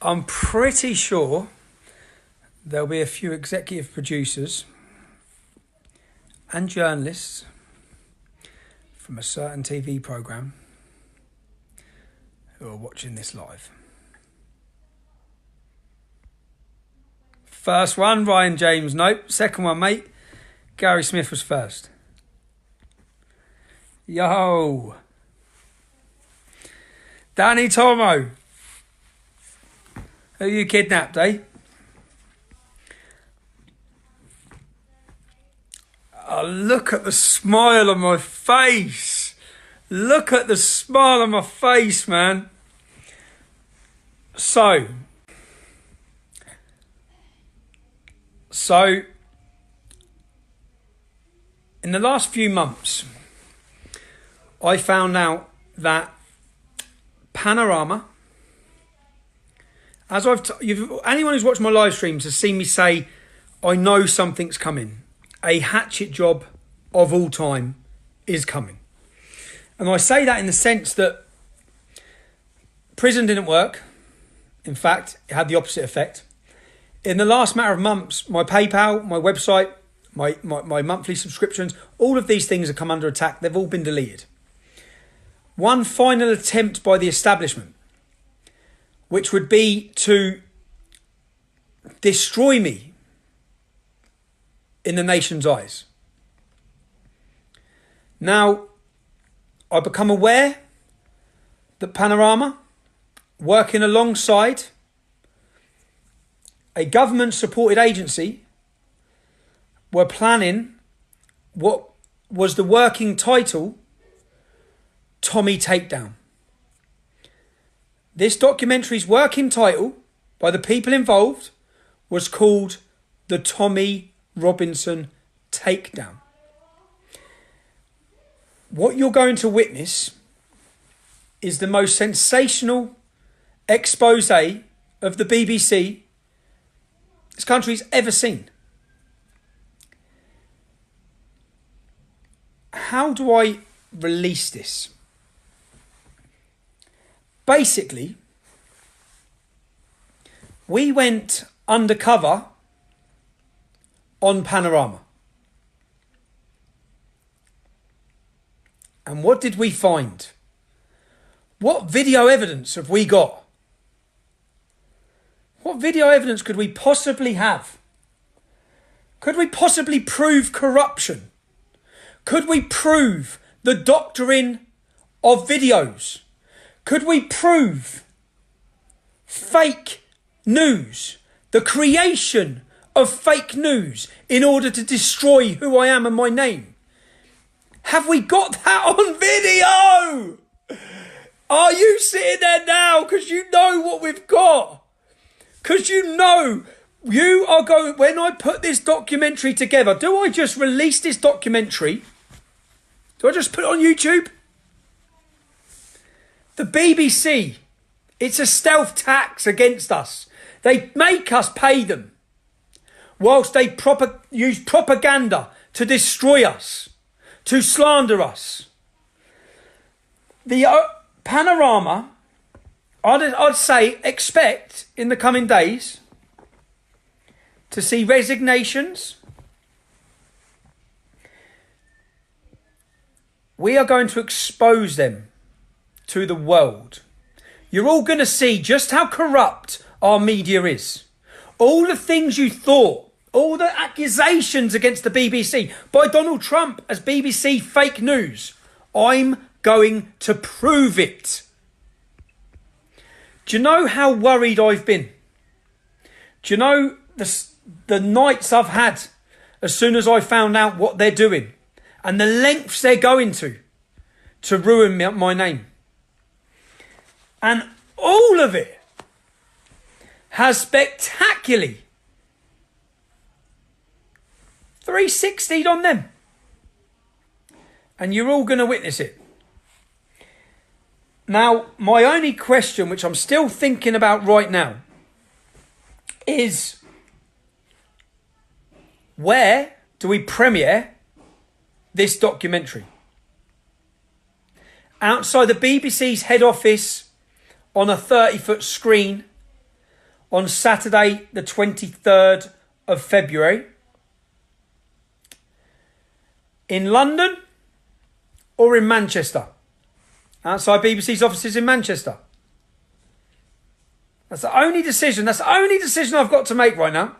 I'm pretty sure there'll be a few executive producers and journalists from a certain TV programme who are watching this live. First one, Ryan James, nope. Second one, mate, Gary Smith was first. Yo. Danny Tomo. Who you kidnapped, eh? Oh, look at the smile on my face. Look at the smile on my face, man. So, in the last few months, I found out that Panorama, as anyone who's watched my live streams has seen me say, I know something's coming. A hatchet job of all time is coming. And I say that in the sense that prison didn't work. In fact, it had the opposite effect. In the last matter of months, my PayPal, my website, my monthly subscriptions, all of these things have come under attack. They've all been deleted. One final attempt by the establishment, which would be to destroy me in the nation's eyes. Now, I become aware that Panorama, working alongside a government-supported agency, were planning what was the working title, Tommy Takedown. This documentary's working title by the people involved was called The Tommy Robinson Takedown. What you're going to witness is the most sensational expose of the BBC this country's ever seen. How do I release this? Basically, we went undercover on Panorama. And what did we find? What video evidence have we got? What video evidence could we possibly have? Could we possibly prove corruption? Could we prove the doctoring of videos? Could we prove fake news? The creation of fake news in order to destroy who I am and my name? Have we got that on video? Are you sitting there now because you know what we've got? Because you know you are going... When I put this documentary together, do I just release this documentary? Do I just put it on YouTube? The BBC, it's a stealth tax against us. They make us pay them whilst they use propaganda to destroy us, to slander us. The Panorama, I'd say, expect in the coming days to see resignations. We are going to expose them to the world. You're all going to see just how corrupt our media is. All the things you thought, all the accusations against the BBC by Donald Trump as BBC fake news, I'm going to prove it. Do you know how worried I've been? Do you know the nights I've had as soon as I found out what they're doing and the lengths they're going to ruin my name? And all of it has spectacularly 360'd on them. And you're all going to witness it. Now, my only question, which I'm still thinking about right now, is where do we premiere this documentary? Outside the BBC's head office on a 30-foot screen on Saturday, the 23rd of February, in London or in Manchester, outside BBC's offices in Manchester. That's the only decision I've got to make right now,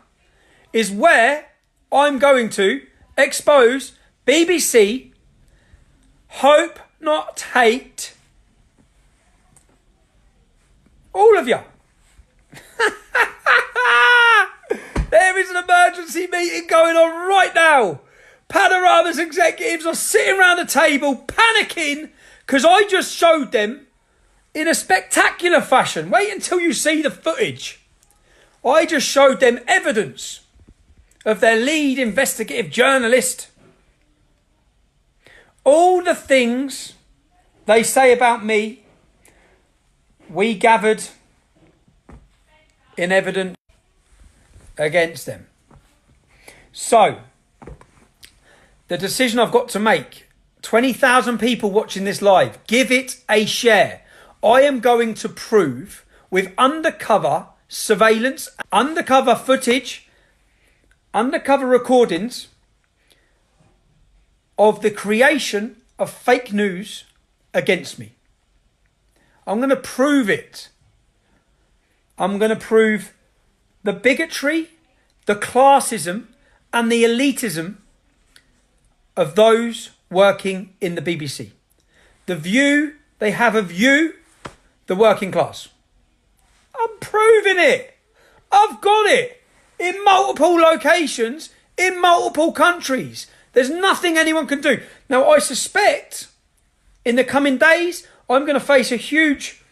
is where I'm going to expose BBC, hope not hate, all of you. There is an emergency meeting going on right now. Panorama's executives are sitting around a table panicking because I just showed them in a spectacular fashion. Wait until you see the footage. I just showed them evidence of their lead investigative journalist. All the things they say about me, we gathered in evidence against them. So, the decision I've got to make, 20,000 people watching this live, give it a share. I am going to prove with undercover surveillance, undercover footage, undercover recordings of the creation of fake news against me. I'm going to prove it. I'm going to prove the bigotry, the classism and the elitism of those working in the BBC. The view they have of you, the working class. I'm proving it. I've got it. In multiple locations, in multiple countries. There's nothing anyone can do. Now, I suspect in the coming days, I'm going to face a huge...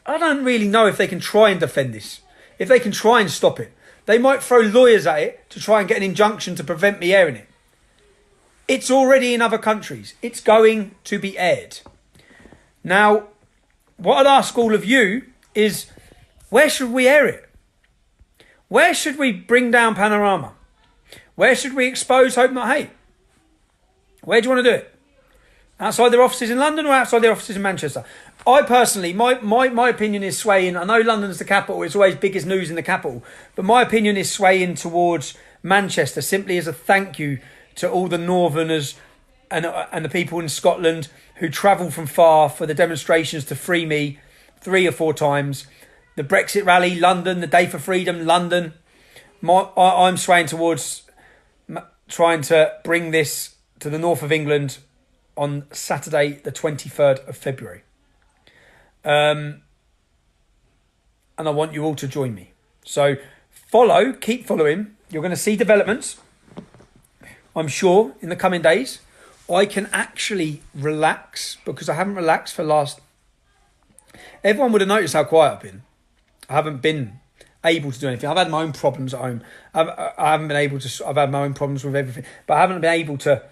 I don't really know if they can try and defend this. If they can try and stop it. They might throw lawyers at it to try and get an injunction to prevent me airing it. It's already in other countries. It's going to be aired. Now, what I'd ask all of you is, where should we air it? Where should we bring down Panorama? Where should we expose Hope Not Hate? Where do you want to do it? Outside their offices in London or outside their offices in Manchester? I personally, my opinion is swaying. I know London's the capital. It's always biggest news in the capital. But my opinion is swaying towards Manchester, simply as a thank you to all the Northerners and the people in Scotland who travelled from far for the demonstrations to free me 3 or 4 times. The Brexit rally, London. The Day for Freedom, London. I'm swaying towards trying to bring this to the north of England on Saturday, the 23rd of February. And I want you all to join me. So keep following. You're going to see developments, I'm sure, in the coming days. I can actually relax because I haven't relaxed for everyone would have noticed how quiet I've been. I haven't been able to do anything. I've had my own problems at home. I haven't been able to. I've had my own problems with everything, but I haven't been able to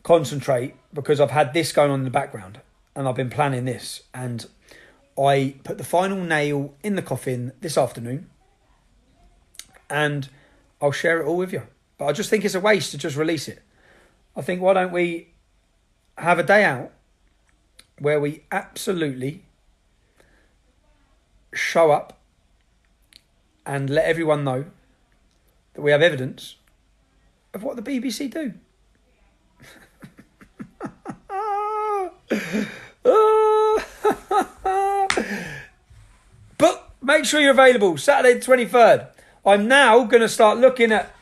concentrate because I've had this going on in the background and I've been planning this. And I put the final nail in the coffin this afternoon, and I'll share it all with you. But I just think it's a waste to just release it. I think, why don't we have a day out where we absolutely show up and let everyone know that we have evidence of what the BBC do. But make sure you're available Saturday the 23rd. I'm now going to start looking at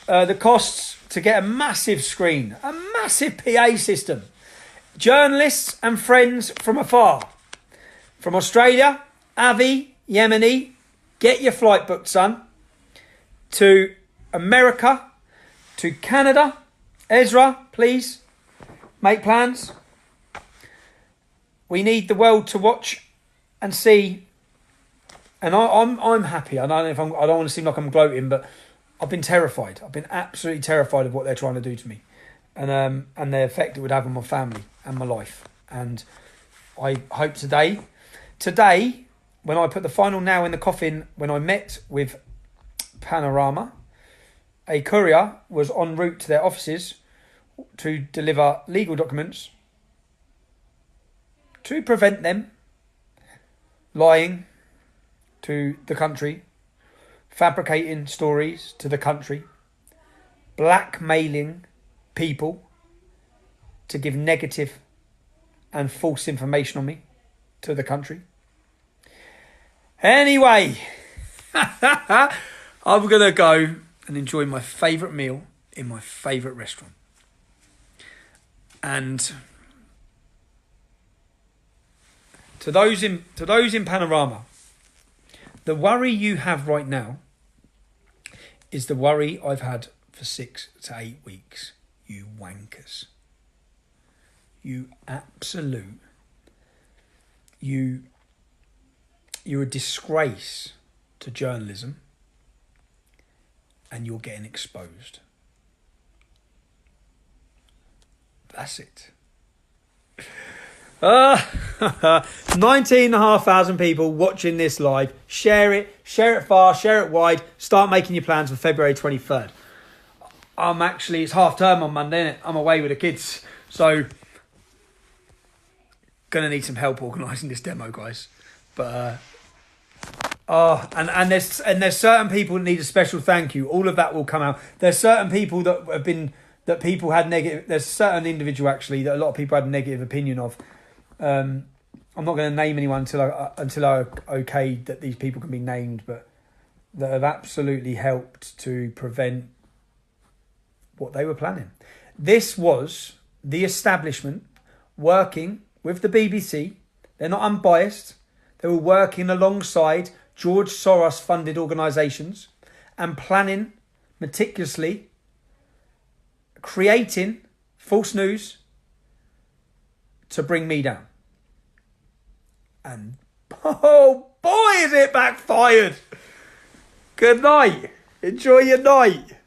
the costs to get a massive screen, a massive PA system. Journalists and friends from afar. From Australia, Avi, Yemeni, get your flight booked, son. To America, to Canada. Ezra, please, make plans. We need the world to watch and see. And I'm happy. I don't want to seem like I'm gloating, but I've been terrified. I've been absolutely terrified of what they're trying to do to me, and the effect it would have on my family and my life. And I hope today, when I put the final nail in the coffin, when I met with Panorama, a courier was en route to their offices to deliver legal documents to prevent them lying to the country, fabricating stories to the country, blackmailing people to give negative and false information on me to the country. Anyway, I'm going to go and enjoy my favourite meal in my favourite restaurant. And to those in Panorama, the worry you have right now is the worry I've had for 6 to 8 weeks. You wankers. You absolute. You're a disgrace to journalism, and you're getting exposed. That's it. 19,500 people watching this live. Share it far, share it wide. Start making your plans for February 23rd. It's half term on Monday, innit? I'm away with the kids. So, gonna need some help organising this demo, guys. But, and there's certain people that need a special thank you. All of that will come out. There's certain people that people had negative. There's a certain individual actually that a lot of people had a negative opinion of. I'm not going to name anyone until I okayed that these people can be named, but that have absolutely helped to prevent what they were planning. This was the establishment working with the BBC. They're not unbiased. They were working alongside George Soros funded organisations and planning meticulously, creating false news to bring me down. And oh boy, is it backfired. Good night. Enjoy your night.